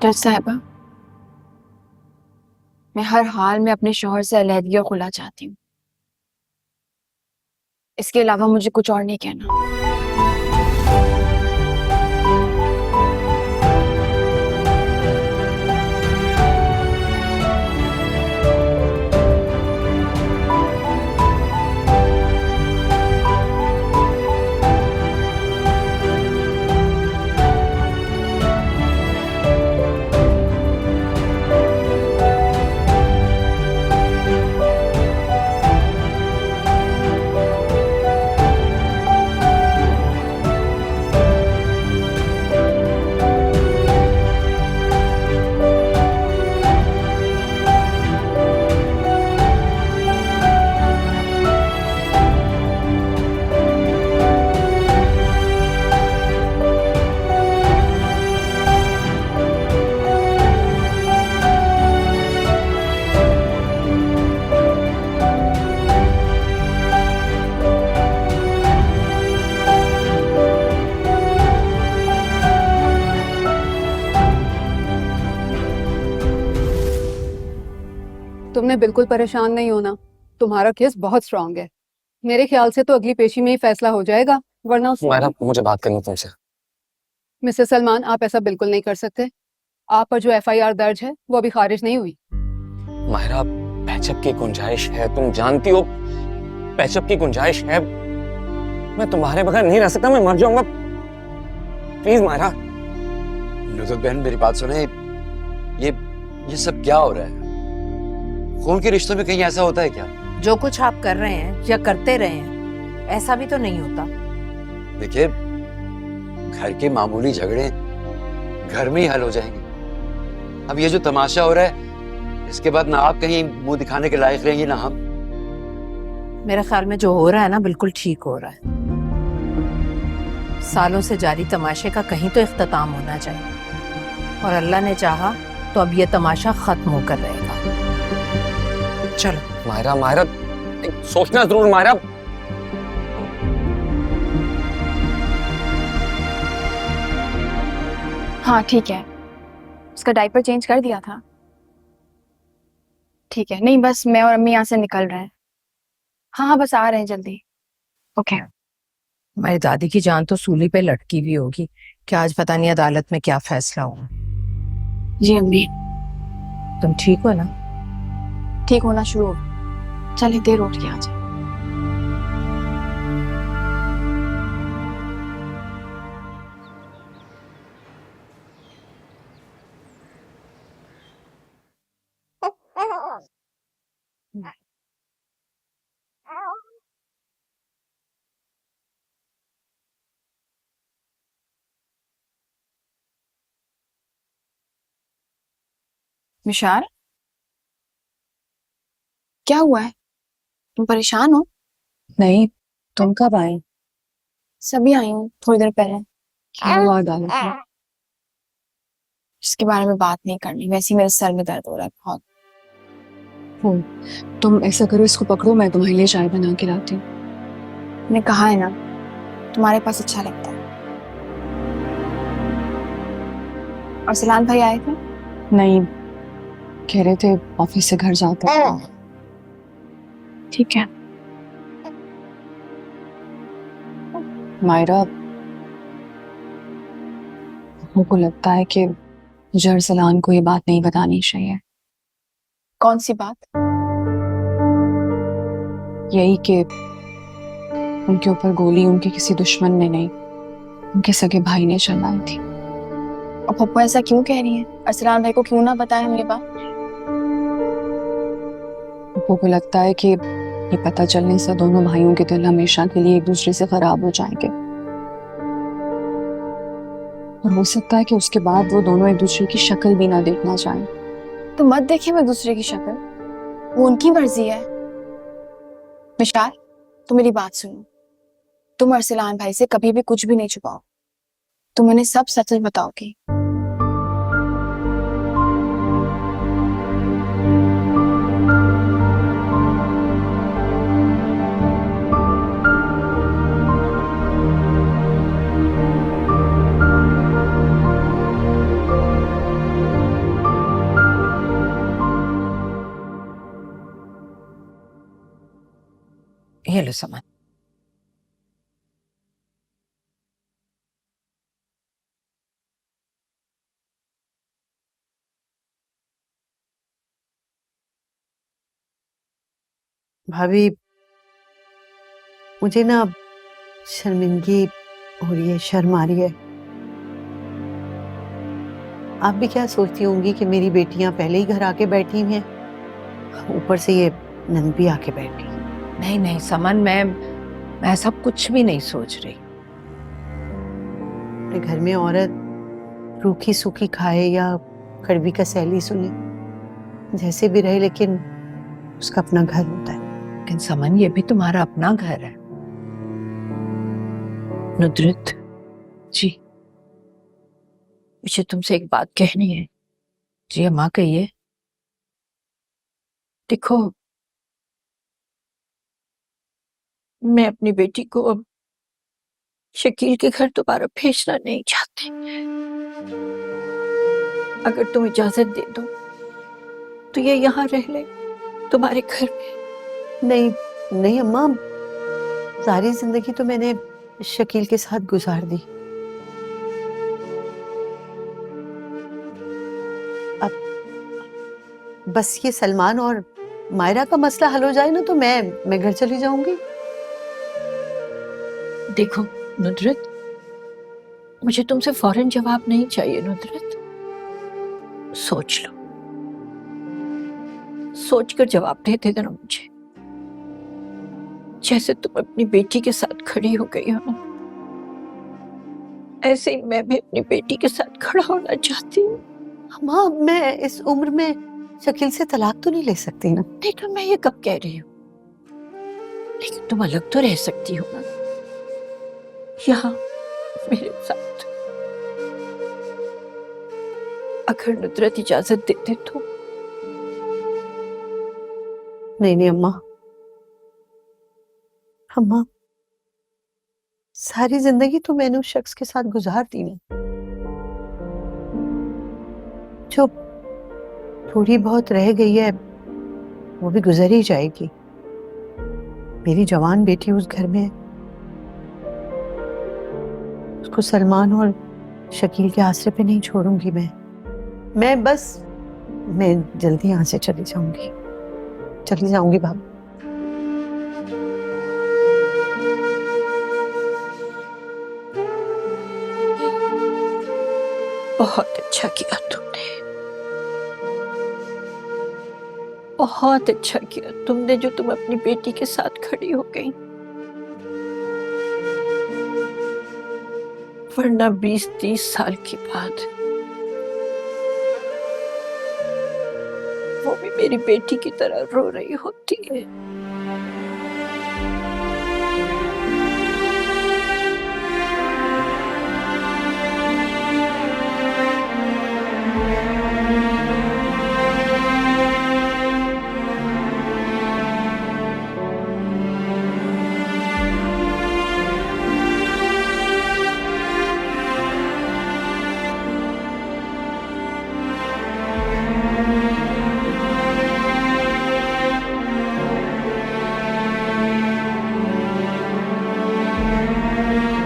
जज साहबा, मैं हर हाल में अपने शौहर से अलहदगी और खुला चाहती हूँ। इसके अलावा मुझे कुछ और नहीं कहना। तुमने बिल्कुल परेशान नहीं होना, तुम्हारा केस बहुत स्ट्रांग है। मेरे ख्याल से तो अगली पेशी में ही फैसला हो जाएगा, वरना मायरा, मुझे बात करनी तुमसे। मिस्टर सलमान, आप ऐसा बिल्कुल नहीं कर सकते। आप पर जो एफआईआर दर्ज है वो अभी खारिज नहीं हुई। मायरा, पैचअप की गुंजाइश है, तुम जानती हो पैचअप की गुंजाइश है। मैं तुम्हारे बगैर नहीं रह सकता, मैं मर जाऊंगा। प्लीज मायरा। नुसरत बहन, मेरी बात सुने। ये सब क्या हो रहा है? खून के रिश्तों में कहीं ऐसा होता है क्या? जो कुछ आप कर रहे हैं या करते रहे हैं, ऐसा भी तो नहीं होता। देखिए, घर के मामूली झगड़े घर में ही हल हो जाएंगे। अब ये जो तमाशा हो रहा है, इसके बाद ना आप कहीं मुंह दिखाने के लायक रहेंगे, ना हम। मेरे ख्याल में जो हो रहा है ना, बिल्कुल ठीक हो रहा है। सालों से जारी तमाशे का कहीं तो इख्तिताम होना चाहिए, और अल्लाह ने चाहा तो अब ये तमाशा खत्म होकर रहेगा। चलो मायरा, मायरा, सोचना जरूर मायरा। हाँ ठीक है, उसका डायपर चेंज कर दिया था। ठीक है, नहीं बस मैं और अम्मी यहाँ से निकल रहे हैं। हाँ हाँ, बस आ रहे हैं जल्दी। ओके। मेरी दादी की जान तो सूली पे लटकी हुई होगी कि आज पता नहीं अदालत में क्या फैसला होगा। जी अम्मी। तुम ठीक हो ना? ठीक होना शुरू हो। चलिए, देर उठ के आ जाए। विशाल, क्या हुआ है? तुम परेशान हो? नहीं, तुम कब आए? सभी आई हूँ थोड़ी देर पहले। क्या हुआ अदालत में? इसके बारे में बात नहीं करनी, वैसे ही मेरे सर में दर्द हो रहा है बहुत। तुम ऐसा करो, इसको पकड़ो, मैं तुम्हारे लिए चाय बना के लाती हूँ। मैंने कहा है ना, तुम्हारे पास अच्छा लगता है। और सलान भाई आए थे? नहीं, कह रहे थे ऑफिस से घर जाते हैं। ठीक है। मायरा, को लगता है कि मुझे अरसलान को ये बात नहीं बतानी चाहिए। कौन सी बात? यही कि उनके ऊपर गोली उनके किसी दुश्मन ने नहीं, उनके सगे भाई ने चलाई थी। और पप्पू ऐसा क्यों कह रही है? अरसलान भाई को क्यों ना बताएं हम ये बात? पप्पू को लगता है कि ये पता चलने से दोनों भाइयों के दिल हमेशा के लिए एक दूसरे से खराब हो जाएंगे, और हो सकता है कि उसके बाद वो दोनों एक दूसरे की शक्ल भी ना देखना चाहें। तो मत देखे मैं दूसरे की शक्ल, वो उनकी मर्जी है। विशाल, तुम मेरी बात सुनो। तुम अरसलान भाई से कभी भी कुछ भी नहीं छुपाओ, तुम उन्हें सब सच सच बताओगी। समन। भाभी, मुझे ना शर्मिंदगी हो रही है, शर्म आ रही है। आप भी क्या सोचती होंगी कि मेरी बेटियां पहले ही घर आके बैठी हैं, ऊपर से ये नंद भी आके बैठ गई। नहीं नहीं समन, मैं ऐसा कुछ भी नहीं सोच रही। अपने घर में औरत रूखी सूखी खाए या कड़वी का सैली सुने, जैसे भी रहे, लेकिन उसका अपना घर होता है। लेकिन समन, ये भी तुम्हारा अपना घर है। नुद्रित जी, मुझे तुमसे एक बात कहनी है। जी अम्मा, कहिए। देखो, मैं अपनी बेटी को अब शकील के घर दोबारा भेजना नहीं चाहती। अगर तुम इजाजत दे दो तो ये यहाँ रह ले, तुम्हारे घर में। नहीं नहीं अम्मा, सारी जिंदगी तो मैंने शकील के साथ गुजार दी। अब बस ये सलमान और मायरा का मसला हल हो जाए ना, तो मैं घर चली जाऊंगी। देखो नुद्रत, मुझे तुमसे फौरन जवाब नहीं चाहिए। नुद्रत, सोच लो, सोचकर जवाब दे देना मुझे। जैसे तुम अपनी बेटी के साथ खड़ी हो गई हो ना, ऐसे ही मैं भी अपनी बेटी के साथ खड़ा होना चाहती हूँ। अम्मा, मैं इस उम्र में शकील से तलाक तो नहीं ले सकती ना। नहीं तो मैं ये कब कह रही हूँ, लेकिन तुम अलग तो रह सकती हो ना, यहाँ मेरे साथ। अगर नुदरत इजाजत दे दे तो। नहीं नहीं अम्मा, अम्मा, सारी जिंदगी तो मैंने उस शख्स के साथ गुजार दी ना। जो थोड़ी बहुत रह गई है वो भी गुजर ही जाएगी। मेरी जवान बेटी उस घर में है, उसको सलमान और शकील के आसरे पे नहीं छोड़ूंगी मैं जल्दी यहाँ से चली जाऊंगी भाभी। बहुत अच्छा किया तुमने, बहुत अच्छा किया तुमने जो तुम अपनी बेटी के साथ खड़ी हो गई। वरना 20-30 साल के बाद वो भी मेरी बेटी की तरह रो रही होती है।